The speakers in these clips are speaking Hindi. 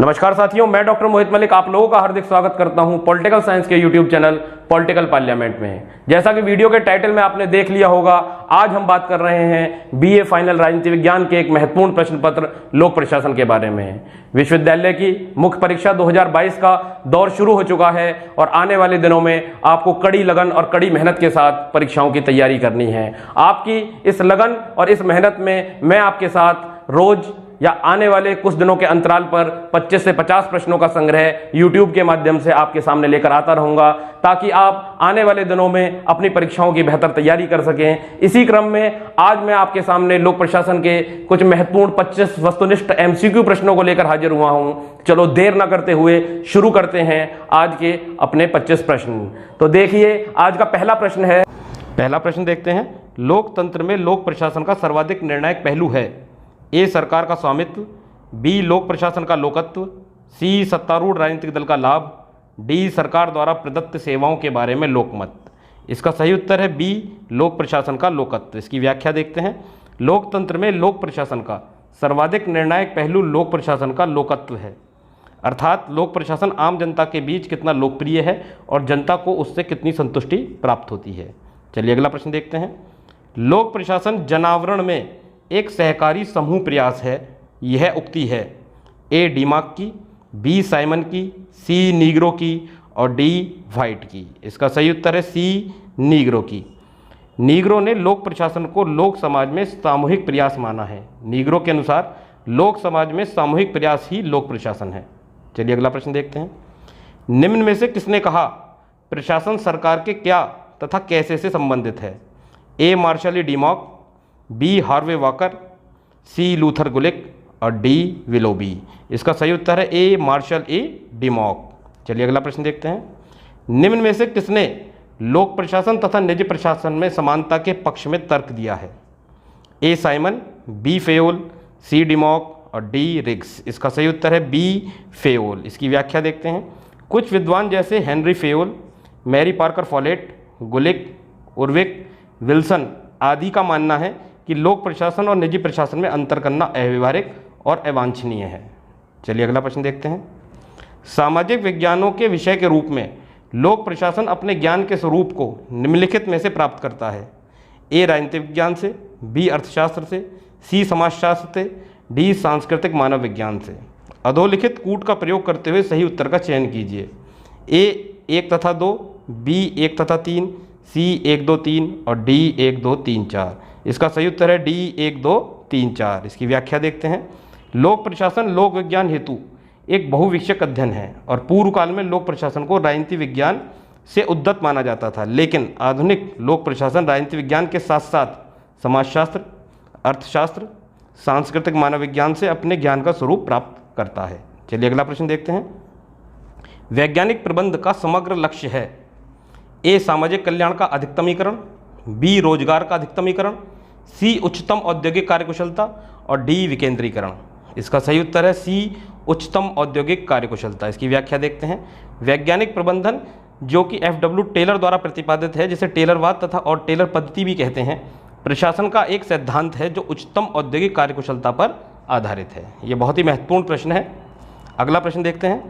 नमस्कार साथियों, मैं डॉक्टर मोहित मलिक आप लोगों का हार्दिक स्वागत करता हूं पॉलिटिकल साइंस के यूट्यूब चैनल पॉलिटिकल पार्लियामेंट में। जैसा कि वीडियो के टाइटल में आपने देख लिया होगा, आज हम बात कर रहे हैं बीए फाइनल राजनीति विज्ञान के एक महत्वपूर्ण प्रश्न पत्र लोक प्रशासन के बारे में। विश्वविद्यालय की मुख्य परीक्षा 2022 का दौर शुरू हो चुका है और आने वाले दिनों में आपको कड़ी लगन और कड़ी मेहनत के साथ परीक्षाओं की तैयारी करनी है। आपकी इस लगन और इस मेहनत में मैं आपके साथ रोज या आने वाले कुछ दिनों के अंतराल पर 25 से 50 प्रश्नों का संग्रह YouTube के माध्यम से आपके सामने लेकर आता रहूंगा, ताकि आप आने वाले दिनों में अपनी परीक्षाओं की बेहतर तैयारी कर सकें। इसी क्रम में आज मैं आपके सामने लोक प्रशासन के कुछ महत्वपूर्ण 25 वस्तुनिष्ठ MCQ प्रश्नों को लेकर हाजिर हुआ हूं। चलो देर न करते हुए शुरू करते हैं आज के अपने 25 प्रश्न। तो देखिए, आज का पहला प्रश्न है। पहला प्रश्न देखते हैं। लोकतंत्र में लोक प्रशासन का सर्वाधिक निर्णायक पहलू है? ए सरकार का स्वामित्व, बी लोक प्रशासन का लोकत्व, सी सत्तारूढ़ राजनीतिक दल का लाभ, डी सरकार द्वारा प्रदत्त सेवाओं के बारे में लोकमत। इसका सही उत्तर है बी लोक प्रशासन का लोकत्व। इसकी व्याख्या देखते हैं। लोकतंत्र में लोक प्रशासन का सर्वाधिक निर्णायक पहलू लोक प्रशासन का लोकत्व है, अर्थात लोक प्रशासन आम जनता के बीच कितना लोकप्रिय है और जनता को उससे कितनी संतुष्टि प्राप्त होती है। चलिए अगला प्रश्न देखते हैं। लोक प्रशासन जनावरण में एक सहकारी समूह प्रयास है, यह उक्ति है ए डिमाक की, बी साइमन की, सी नीग्रो की और डी वाइट की। इसका सही उत्तर है सी नीग्रो की। नीग्रो ने लोक प्रशासन को लोक समाज में सामूहिक प्रयास माना है। नीग्रो के अनुसार लोक समाज में सामूहिक प्रयास ही लोक प्रशासन है। चलिए अगला प्रश्न देखते हैं। निम्न में से किसने कहा प्रशासन सरकार के क्या तथा कैसे से संबंधित है? A Marshall E Dimock, B Harvey Walker, C Luther Gulick और डी विलोबी। इसका सही उत्तर है ए मार्शल ए डिमॉक। चलिए अगला प्रश्न देखते हैं। निम्न में से किसने लोक प्रशासन तथा निजी प्रशासन में समानता के पक्ष में तर्क दिया है? A Simon, B Fayol, C Dimock और डी रिग्स। इसका सही उत्तर है बी फेयोल। इसकी व्याख्या देखते हैं। कुछ विद्वान जैसे Henri Fayol, Mary Parker Follett, Gulick, Urwick, Wilson आदि का मानना है कि लोक प्रशासन और निजी प्रशासन में अंतर करना अव्यवहारिक और अवांछनीय है। चलिए अगला प्रश्न देखते हैं। सामाजिक विज्ञानों के विषय के रूप में लोक प्रशासन अपने ज्ञान के स्वरूप को निम्नलिखित में से प्राप्त करता है? ए राजनीतिक विज्ञान से, बी अर्थशास्त्र से, सी समाजशास्त्र से, डी सांस्कृतिक मानव विज्ञान से। अधोलिखित कूट का प्रयोग करते हुए सही उत्तर का चयन कीजिए। ए 1 तथा 2, बी 1 तथा 3, सी 1 2 3 और डी 1 2 3 4। इसका सही उत्तर है डी 1 2 3 4। इसकी व्याख्या देखते हैं। लोक प्रशासन लोक विज्ञान हेतु एक बहुविषयक अध्ययन है और पूर्व काल में लोक प्रशासन को राजनीति विज्ञान से उद्यत माना जाता था, लेकिन आधुनिक लोक प्रशासन राजनीति विज्ञान के साथ साथ समाजशास्त्र, अर्थशास्त्र, सांस्कृतिक मानव विज्ञान से अपने ज्ञान का स्वरूप प्राप्त करता है। चलिए अगला प्रश्न देखते हैं। वैज्ञानिक प्रबंध का समग्र लक्ष्य है? ए सामाजिक कल्याण का अधिकतमीकरण, बी रोजगार का अधिकतमीकरण, सी उच्चतम औद्योगिक कार्यकुशलता और डी विकेंद्रीकरण। इसका सही उत्तर है सी उच्चतम औद्योगिक कार्यकुशलता। इसकी व्याख्या देखते हैं। वैज्ञानिक प्रबंधन जो कि FW टेलर द्वारा प्रतिपादित है, जिसे टेलरवाद तथा और टेलर पद्धति भी कहते हैं, प्रशासन का एक सिद्धांत है जो उच्चतम औद्योगिक कार्यकुशलता पर आधारित है। यह बहुत ही महत्वपूर्ण प्रश्न है। अगला प्रश्न देखते हैं।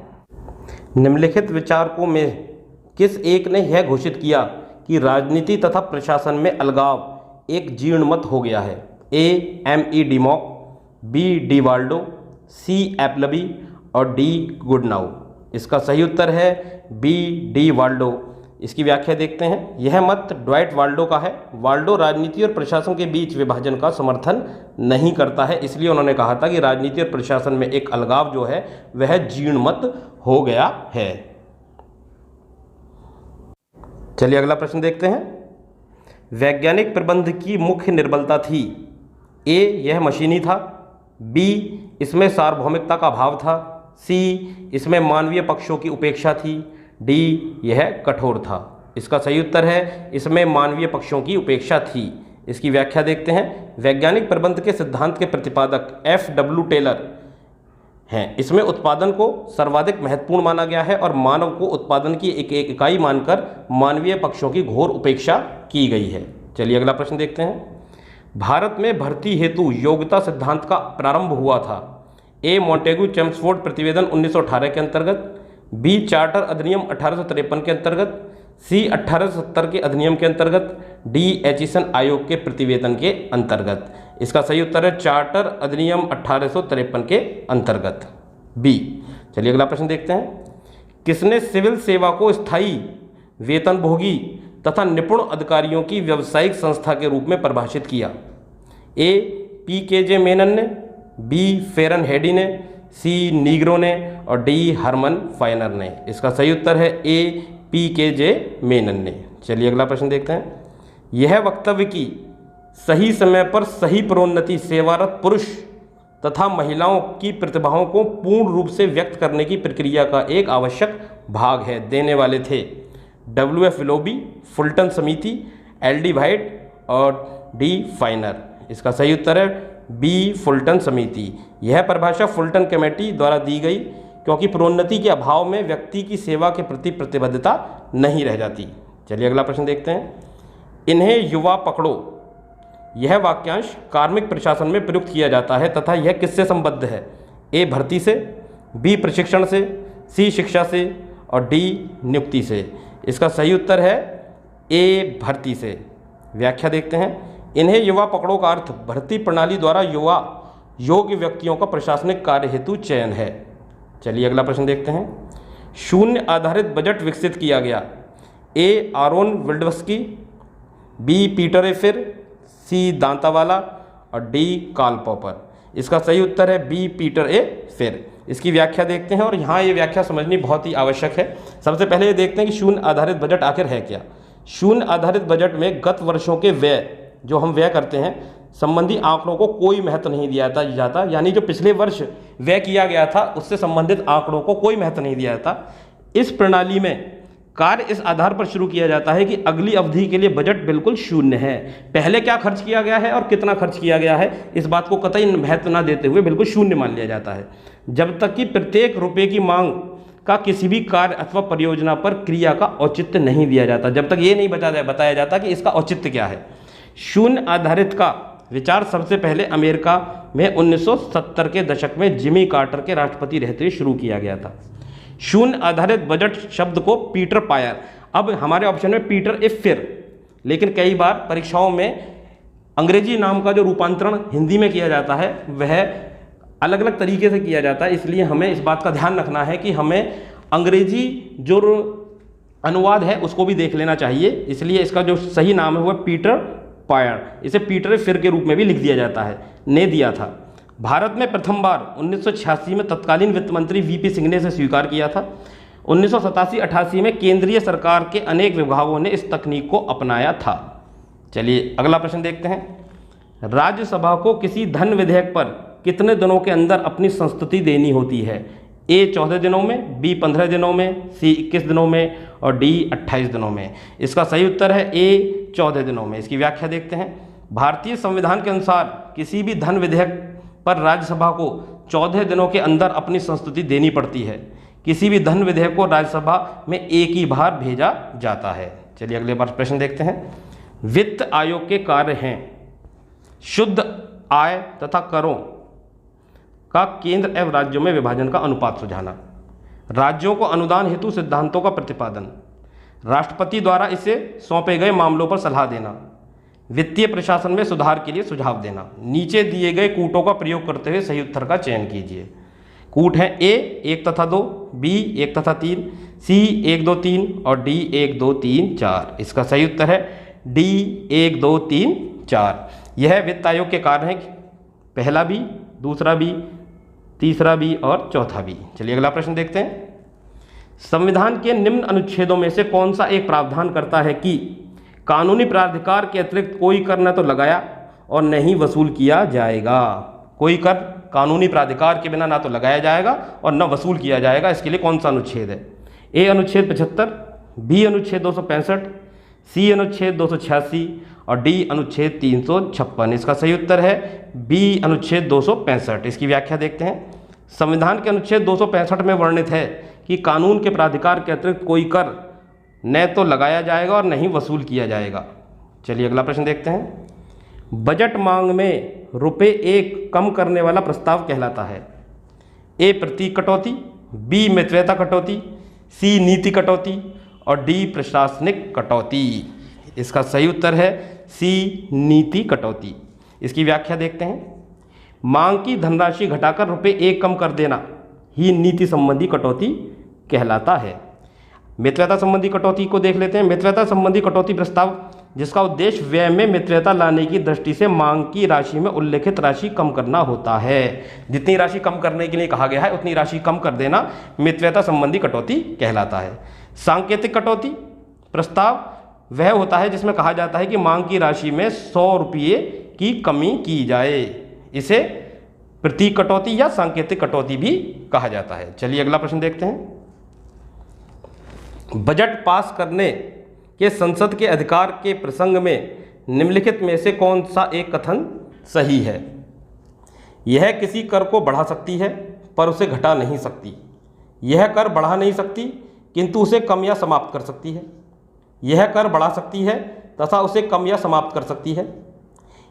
निम्नलिखित विचारकों में किस एक ने यह घोषित किया कि राजनीति तथा प्रशासन में अलगाव एक जीर्ण मत हो गया है? A M.E. Dimock, B D Waldo, C Appleby और डी गुडनाउ। इसका सही उत्तर है बी डी वाल्डो। इसकी व्याख्या देखते हैं। यह मत ड्वाइट वाल्डो का है। वाल्डो राजनीति और प्रशासन के बीच विभाजन का समर्थन नहीं करता है, इसलिए उन्होंने कहा था कि राजनीति और प्रशासन में एक अलगाव जो है वह जीर्ण मत हो गया है। चलिए अगला प्रश्न देखते हैं। वैज्ञानिक प्रबंध की मुख्य निर्बलता थी? ए यह मशीनी था, बी इसमें सार्वभौमिकता का अभाव था, सी इसमें मानवीय पक्षों की उपेक्षा थी, डी यह कठोर था। इसका सही उत्तर है इसमें मानवीय पक्षों की उपेक्षा थी। इसकी व्याख्या देखते हैं। वैज्ञानिक प्रबंध के सिद्धांत के प्रतिपादक FW टेलर हैं। इसमें उत्पादन को सर्वाधिक महत्वपूर्ण माना गया है और मानव को उत्पादन की एक इकाई मानकर मानवीय पक्षों की घोर उपेक्षा की गई है। चलिए अगला प्रश्न देखते हैं। भारत में भर्ती हेतु योग्यता सिद्धांत का प्रारंभ हुआ था? ए मॉन्टेगू चेम्सफोर्ड प्रतिवेदन 1918 के अंतर्गत, बी चार्टर अधिनियम 1853 के अंतर्गत, सी 1870 के अधिनियम के अंतर्गत, डी एचिसन आयोग के प्रतिवेदन के अंतर्गत। इसका सही उत्तर है चार्टर अधिनियम 1853 के अंतर्गत, बी। चलिए अगला प्रश्न देखते हैं। किसने सिविल सेवा को स्थायी वेतनभोगी तथा निपुण अधिकारियों की व्यावसायिक संस्था के रूप में परिभाषित किया? ए PKJ मेनन ने, बी फेरन हेडी ने, सी नीग्रो ने और डी हरमन फाइनर ने। इसका सही उत्तर है ए PKJ मेनन ने। चलिए अगला प्रश्न देखते हैं। यह वक्तव्य कि सही समय पर सही प्रोन्नति सेवारत पुरुष तथा महिलाओं की प्रतिभाओं को पूर्ण रूप से व्यक्त करने की प्रक्रिया का एक आवश्यक भाग है, देने वाले थे WF विलोबी, फुल्टन समिति, LD व्हाइट और डी फाइनर। इसका सही उत्तर है बी फुल्टन समिति। यह परिभाषा फुल्टन कमेटी द्वारा दी गई क्योंकि प्रोन्नति के अभाव में व्यक्ति की सेवा के प्रति प्रतिबद्धता नहीं रह जाती। चलिए अगला प्रश्न देखते हैं। इन्हें युवा पकड़ो, यह वाक्यांश कार्मिक प्रशासन में प्रयुक्त किया जाता है तथा यह किससे संबद्ध है? ए भर्ती से, बी प्रशिक्षण से, सी शिक्षा से और डी नियुक्ति से। इसका सही उत्तर है ए भर्ती से। व्याख्या देखते हैं। इन्हें युवा पकड़ो का अर्थ भर्ती प्रणाली द्वारा युवा योग्य व्यक्तियों का प्रशासनिक कार्य हेतु चयन है। चलिए अगला प्रश्न देखते हैं। शून्य आधारित बजट विकसित किया गया? ए आरोन विल्डवस्की, बी पीटर ए फिर, सी दांतावाला और डी कार्ल पॉपर। इसका सही उत्तर है बी पीटर ए फिर। इसकी व्याख्या देखते हैं और यहाँ ये व्याख्या समझनी बहुत ही आवश्यक है। सबसे पहले ये देखते हैं कि शून्य आधारित बजट आखिर है क्या। शून्य आधारित बजट में गत वर्षों के व्यय, जो हम व्यय करते हैं, संबंधी आंकड़ों को कोई महत्व नहीं दिया जाता, यानी जो पिछले वर्ष व्यय किया गया था उससे संबंधित आंकड़ों को कोई महत्व नहीं दिया जाता। इस प्रणाली में कार्य इस आधार पर शुरू किया जाता है कि अगली अवधि के लिए बजट बिल्कुल शून्य है। पहले क्या खर्च किया गया है और कितना खर्च किया गया है, इस बात को कतई महत्व ना देते हुए बिल्कुल शून्य मान लिया जाता है, जब तक कि प्रत्येक रुपये की मांग का किसी भी कार्य अथवा परियोजना पर क्रिया का औचित्य नहीं दिया जाता, जब तक ये नहीं बताया जाता कि इसका औचित्य क्या है। शून्य आधारित का विचार सबसे पहले अमेरिका में 1970 के दशक में जिमी कार्टर के राष्ट्रपति रहते हुए शुरू किया गया था। शून्य आधारित बजट शब्द को पीटर पायर, अब हमारे ऑप्शन में पीटर ए फिर, लेकिन कई बार परीक्षाओं में अंग्रेजी नाम का जो रूपांतरण हिंदी में किया जाता है वह अलग अलग तरीके से किया जाता है, इसलिए हमें इस बात का ध्यान रखना है कि हमें अंग्रेजी जो अनुवाद है उसको भी देख लेना चाहिए। इसलिए इसका जो सही नाम है वह पीटर पायर, इसे पीटर ए फिर के रूप में भी लिख दिया जाता है, ने दिया था। भारत में प्रथम बार 1986 में तत्कालीन वित्त मंत्री VP सिंह ने इसे स्वीकार किया था। 1987-88 में केंद्रीय सरकार के अनेक विभागों ने इस तकनीक को अपनाया था। चलिए अगला प्रश्न देखते हैं। राज्यसभा को किसी धन विधेयक पर कितने दिनों के अंदर अपनी संस्तुति देनी होती है? ए 14 दिनों में, बी 15 दिनों में, सी 21 दिनों में और डी 28 दिनों में। इसका सही उत्तर है ए 14 दिनों में। इसकी व्याख्या देखते हैं। भारतीय संविधान के अनुसार किसी भी धन विधेयक पर राज्यसभा को 14 दिनों के अंदर अपनी संस्तुति देनी पड़ती है। किसी भी धन विधेयक को राज्यसभा में एक ही बार भेजा जाता है। चलिए अगले बार प्रश्न देखते हैं। वित्त आयोग के कार्य हैं शुद्ध आय तथा करों का केंद्र एवं राज्यों में विभाजन का अनुपात सुझाना, राज्यों को अनुदान हेतु सिद्धांतों का प्रतिपादन, राष्ट्रपति द्वारा इसे सौंपे गए मामलों पर सलाह देना, वित्तीय प्रशासन में सुधार के लिए सुझाव देना। नीचे दिए गए कूटों का प्रयोग करते हुए सही उत्तर का चयन कीजिए। कूट है ए 1 तथा 2, बी 1 तथा 3, सी 1 2 3 और डी 1 2 3 4। इसका सही उत्तर है डी 1 2 3 4। यह वित्त आयोग के कार्य हैं, पहला भी, दूसरा भी, तीसरा भी और चौथा भी। चलिए अगला प्रश्न देखते हैं। संविधान के निम्न अनुच्छेदों में से कौन सा एक प्रावधान करता है कि कानूनी प्राधिकार के अतिरिक्त कोई कर न तो लगाया और न ही वसूल किया जाएगा? कोई कर कानूनी प्राधिकार के बिना ना तो लगाया जाएगा और न वसूल किया जाएगा। इसके लिए कौन सा अनुच्छेद है? ए अनुच्छेद 75, बी अनुच्छेद 265, सी अनुच्छेद 286 और डी अनुच्छेद 356। इसका सही उत्तर है बी अनुच्छेद 265। इसकी व्याख्या देखते हैं। संविधान के अनुच्छेद 265 में वर्णित है कि कानून के प्राधिकार के अतिरिक्त कोई कर न तो लगाया जाएगा और न ही वसूल किया जाएगा। चलिए अगला प्रश्न देखते हैं। बजट मांग में रुपए 1 कम करने वाला प्रस्ताव कहलाता है? ए प्रतीक कटौती, बी मितव्ययता कटौती, सी नीति कटौती और डी प्रशासनिक कटौती। इसका सही उत्तर है सी नीति कटौती। इसकी व्याख्या देखते हैं। मांग की धनराशि घटाकर ₹1 कम कर देना ही नीति संबंधी कटौती कहलाता है। मितव्ययता संबंधी कटौती को देख लेते हैं। मितव्ययता संबंधी कटौती प्रस्ताव जिसका उद्देश्य व्यय में मितव्ययता लाने की दृष्टि से मांग की राशि में उल्लेखित राशि कम करना होता है। जितनी राशि कम करने के लिए कहा गया है उतनी राशि कम कर देना मितव्ययता संबंधी कटौती कहलाता है। सांकेतिक कटौती प्रस्ताव वह होता है जिसमें कहा जाता है कि मांग की राशि में ₹100 की कमी की जाए। इसे प्रतीक कटौती या सांकेतिक कटौती भी कहा जाता है। चलिए अगला प्रश्न देखते हैं। बजट पास करने के संसद के अधिकार के प्रसंग में निम्नलिखित में से कौन सा एक कथन सही है? यह किसी कर को बढ़ा सकती है पर उसे घटा नहीं सकती। यह कर बढ़ा नहीं सकती किंतु उसे कम या समाप्त कर सकती है। यह कर बढ़ा सकती है तथा उसे कम या समाप्त कर सकती है।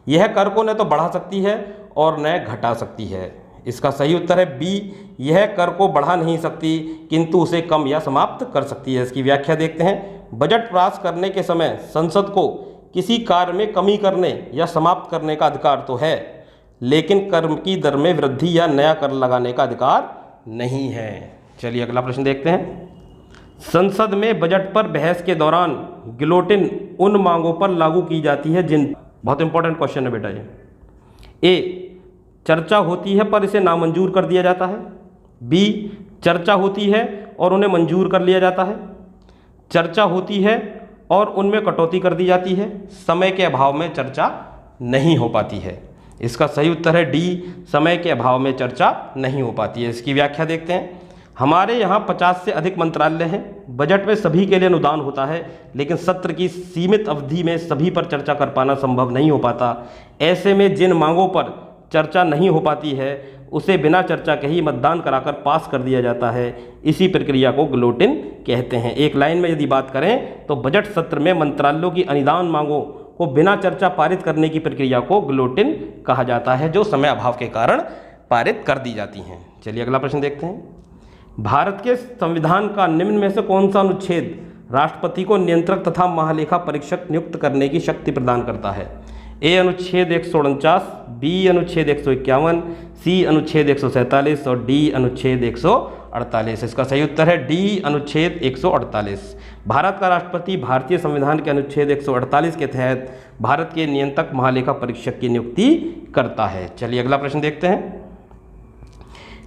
यह कर को न तो बढ़ा सकती है और न घटा सकती है। इसका सही उत्तर है बी, यह कर को बढ़ा नहीं सकती किंतु उसे कम या समाप्त कर सकती है। इसकी व्याख्या देखते हैं। बजट पास करने के समय संसद को किसी कार्य में कमी करने या समाप्त करने का अधिकार तो है, लेकिन कर की दर में वृद्धि या नया कर लगाने का अधिकार नहीं है। चलिए अगला प्रश्न देखते हैं। संसद में बजट पर बहस के दौरान गिलोटिन उन मांगों पर लागू की जाती है जिन, बहुत इंपॉर्टेंट क्वेश्चन है बेटा ये, ए चर्चा होती है पर इसे नामंजूर कर दिया जाता है, बी चर्चा होती है और उन्हें मंजूर कर लिया जाता है, चर्चा होती है और उनमें कटौती कर दी जाती है, समय के अभाव में चर्चा नहीं हो पाती है। इसका सही उत्तर है डी, समय के अभाव में चर्चा नहीं हो पाती है। इसकी व्याख्या देखते हैं। हमारे यहाँ 50 से अधिक मंत्रालय हैं। बजट में सभी के लिए अनुदान होता है, लेकिन सत्र की सीमित अवधि में सभी पर चर्चा कर पाना संभव नहीं हो पाता। ऐसे में जिन मांगों पर चर्चा नहीं हो पाती है उसे बिना चर्चा के ही मतदान कराकर पास कर दिया जाता है। इसी प्रक्रिया को गिलोटिन कहते हैं। एक लाइन में यदि बात करें तो बजट सत्र में मंत्रालयों की अनुदान मांगों को बिना चर्चा पारित करने की प्रक्रिया को गिलोटिन कहा जाता है, जो समय अभाव के कारण पारित कर दी जाती हैं। चलिए अगला प्रश्न देखते हैं। भारत के संविधान का निम्न में से कौन सा अनुच्छेद राष्ट्रपति को नियंत्रक तथा महालेखा परीक्षक नियुक्त करने की शक्ति प्रदान करता है? ए अनुच्छेद 149, बी अनुच्छेद 151, सी अनुच्छेद 147 और डी अनुच्छेद 148। इसका सही उत्तर है डी अनुच्छेद 148। भारत का राष्ट्रपति भारतीय संविधान के अनुच्छेद 148 के तहत भारत के नियंत्रक महालेखा परीक्षक की नियुक्ति करता है। चलिए अगला प्रश्न देखते हैं।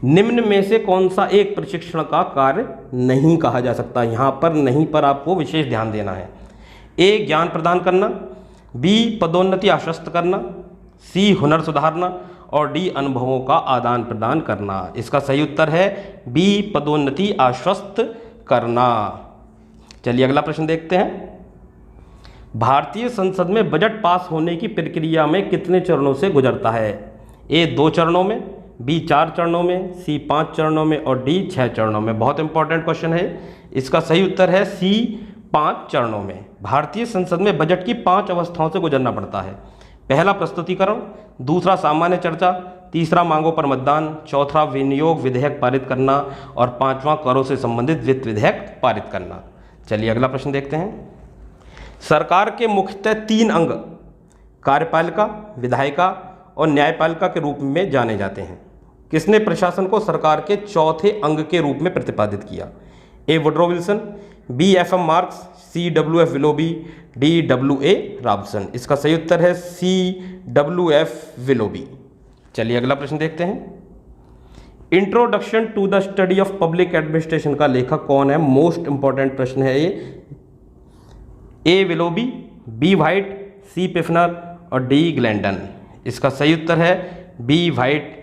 निम्न में से कौन सा एक प्रशिक्षण का कार्य नहीं कहा जा सकता? यहाँ पर नहीं पर आपको विशेष ध्यान देना है। ए ज्ञान प्रदान करना, बी पदोन्नति आश्वस्त करना, सी हुनर सुधारना और डी अनुभवों का आदान प्रदान करना। इसका सही उत्तर है बी पदोन्नति आश्वस्त करना। चलिए अगला प्रश्न देखते हैं। भारतीय संसद में बजट पास होने की प्रक्रिया में कितने चरणों से गुजरता है? ए 2 चरणों में, बी 4 चरणों में, सी 5 चरणों में और डी 6 चरणों में। बहुत इंपॉर्टेंट क्वेश्चन है। इसका सही उत्तर है सी 5 चरणों में। भारतीय संसद में बजट की 5 अवस्थाओं से गुजरना पड़ता है। पहला प्रस्तुतिकरण, दूसरा सामान्य चर्चा, तीसरा मांगों पर मतदान, चौथा विनियोग विधेयक पारित करना और 5वां करों से संबंधित वित्त विधेयक पारित करना। चलिए अगला प्रश्न देखते हैं। सरकार के मुख्यतः 3 अंग कार्यपालिका, विधायिका और न्यायपालिका के रूप में जाने जाते हैं। किसने प्रशासन को सरकार के चौथे अंग के रूप में प्रतिपादित किया? A Woodrow Wilson, B F M Marx, C W F Willoughby, D W A Robson. इसका सही उत्तर है सी डब्ल्यू एफ विलोबी। चलिए अगला प्रश्न देखते हैं। Introduction to the study of public administration का लेखक कौन है? मोस्ट इंपॉर्टेंट प्रश्न है ये। A Willoughby, B White, C Pfiffner और डी ग्लैंडन। इसका सही उत्तर है बी व्हाइट।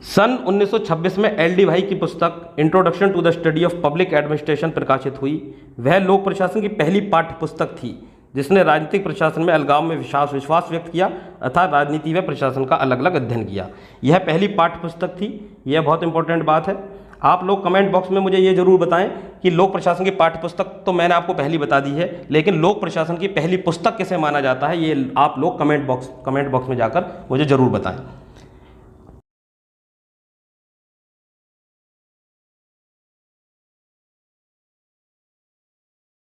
सन 1926 में एल.डी. भाई की पुस्तक introduction to the study of public administration प्रकाशित हुई। वह लोक प्रशासन की पहली पाठ्य पुस्तक थी जिसने राजनीतिक प्रशासन में अलगाव में विश्वास व्यक्त किया अर्थात राजनीति व प्रशासन का अलग अलग अध्ययन किया। यह पहली पाठ्य पुस्तक थी। यह बहुत इंपॉर्टेंट बात है। आप लोग कमेंट बॉक्स में मुझे ये जरूर बताएं कि लोक प्रशासन की पाठ्य पुस्तक तो मैंने आपको पहली बता दी है, लेकिन लोक प्रशासन की पहली पुस्तक किसे माना जाता है ये आप लोग कमेंट बॉक्स में जाकर मुझे जरूर बताएं।